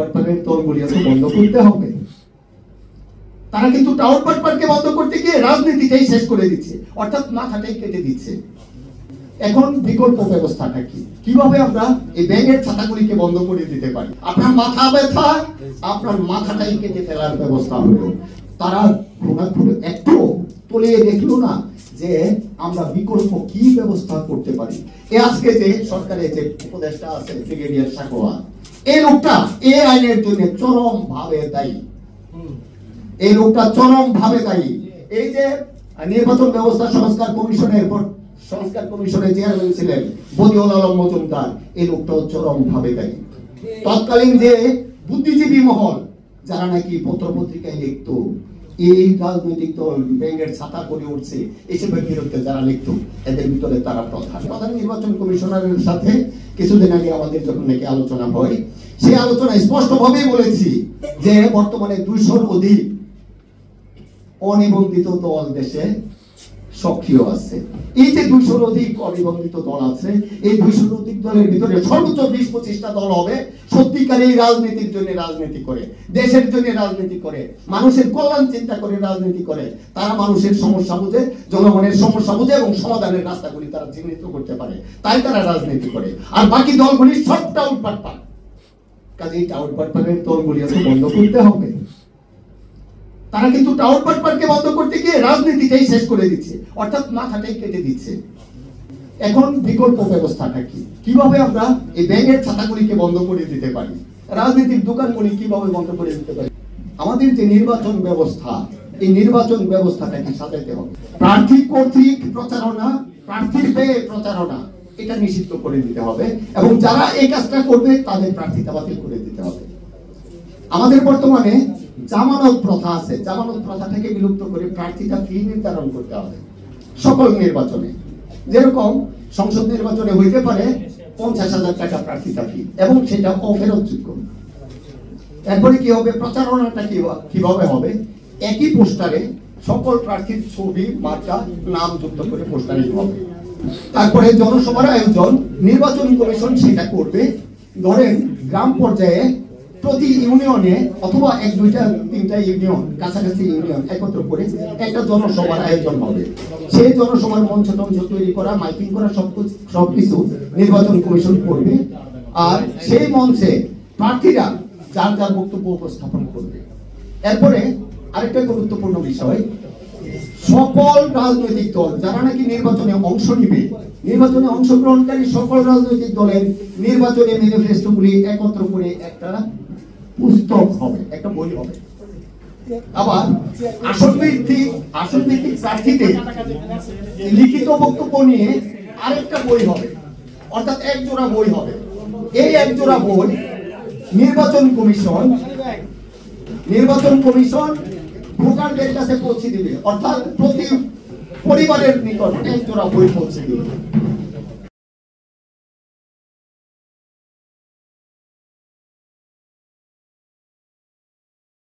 পাটপাটের দলগুলি বন্ধ করতে হবে। তারা কিন্তু টাউট পাটপাটকে বন্ধ করতে গিয়ে রাজনীতিটাই শেষ করে দিচ্ছে, অর্থাৎ মাথাটাই কেটে দিচ্ছে। এখন বিকল্প ব্যবস্থাটা কি, কিভাবে আমরা এই ব্যাঙের ছাতাগুলিকে বন্ধ করে দিতে পারি? আপনার মাথা ব্যথা, আপনার মাথাটাই কেটে ফেলার ব্যবস্থা হলো। তারা একটু তলিয়ে দেখলো না যে আমরা বিকল্প কি ব্যবস্থা করতে পারি। আজকে যে সরকারের যে উপদেষ্টা আছে ব্রিগেডিয়ার সাকোয়া, এই লোকটা এই আইনের জন্য চরম ভাবে দায়ী। এই লোকটা চরম ভাবে দায়ী। এই যে নির্বাচন ব্যবস্থা সংস্কার কমিশনের চেয়ারম্যান ছিলেন বদিউল আলম মজুমদার, এই লোকটাও চরম ভাবে দায়ী। তৎকালীন যে বুদ্ধিজীবী মহল যারা নাকি পত্র পত্রিকায় লিখত এই রাজনৈতিক দল ব্যাঙের ছাতা করে উঠছে, এসবের বিরুদ্ধে যারা লিখত, এদের ভিতরে তারা প্রধান নির্বাচন কমিশনারের সাথে কিছুদিন আগে আমাদের যখন নাকি আলোচনা হয়, সেই আলোচনায় স্পষ্টভাবেই বলেছি যে বর্তমানে 200-র অধিক অনিবন্ধিত দল দেশে সক্রিয় আছে। এই যে 200-র অধিক অনিবন্ধিত দল আছে, এই 200-র অধিক দলের ভিতরে সর্বোচ্চ 20-25টা দল হবে সত্যিকার এই রাজনীতির জন্য রাজনীতি করে, দেশের জন্য রাজনীতি করে, মানুষের কল্যাণ চিন্তা করে রাজনীতি করে। তারা মানুষের সমস্যা বুঝে, জনগণের সমস্যা বুঝে এবং সমাধানের রাস্তাগুলি তারা চিহ্নিত করতে পারে, তাই তারা রাজনীতি করে। আর বাকি দলগুলি সবটা উটপাট। কাজে এই টাউট পাটপাটের দলগুলি বন্ধ করতে হবে। তারা কিন্তু টাউট পাটপাটকে বন্ধ করতে গিয়ে রাজনীতিটাই শেষ করে দিচ্ছে, অর্থাৎ মাথাটাই কেটে দিচ্ছে। এখন বিকল্প ব্যবস্থাটা কি, কিভাবে আমরা এই ব্যাঙের ছাতাগুলিকে বন্ধ করে দিতে পারি, রাজনীতির দোকানগুলি কিভাবে বন্ধ করে দিতে পারি? আমাদের যে নির্বাচন ব্যবস্থা, এই নির্বাচন ব্যবস্থাটাকে সাজাতে হবে। প্রার্থী কর্তৃক প্রচারণা, প্রার্থীর ব্যয়ে প্রচারণা, এটা নিষিদ্ধ করে দিতে হবে এবং যারা এই কাজটা করবে তাদের প্রার্থিতা বাতিল করে দিতে হবে। আমাদের বর্তমানে জামানত প্রথা আছে, জামানত প্রথাটাকে বিলুপ্ত করে প্রার্থীতা ফি নির্ধারণ করতে হবে সকল নির্বাচনে। যেরকম সংসদ নির্বাচনে হইতে পারে 50,000 টাকা প্রার্থিতা ফি এবং সেটা অফেরতযোগ্য। এরপরে কি হবে, প্রচারণাটা কিভাবে হবে, একই পোস্টারে সকল প্রার্থীর ছবি, মার্কা, নাম যুক্ত করে পোস্টারিং হবে। তারপরে জনসভার আয়োজন নির্বাচন কমিশন সেটা করবে। ধরেন গ্রাম পর্যায়ে প্রতি ইউনিয়নে অথবা 1-2-3টা ইউনিয়ন, কাছাকাছি ইউনিয়ন একত্র করে একটা জনসভার আয়োজন হবে। সেই জনসভার মঞ্চ তৈরি করা, মাইকিং করা, সবকিছু নির্বাচন কমিশন করবে। আর সেই মঞ্চে প্রার্থীরা যার যার বক্তব্য উপস্থাপন করবে। এরপরে আরেকটা গুরুত্বপূর্ণ বিষয়, সকল রাজনৈতিক দল যারা নাকি নির্বাচনে অংশ নিবে, নির্বাচনে অংশগ্রহণকারী সকল রাজনৈতিক দলের নির্বাচনী ম্যানিফেস্টোগুলি একত্র করে একটা পুস্তক হবে, একটা বই হবে। আবার আসন ভিত্তিক প্রার্থীদের লিখিত বক্তব্য নিয়ে আরেকটা বই হবে, অর্থাৎ এক জোড়া বই হবে। এই এক জোড়া বই নির্বাচন কমিশন ভোটারদের কাছে পৌঁছে দিবে, অর্থাৎ প্রতি পরিবারের নিকট এক জোড়া বই পৌঁছে দিবে।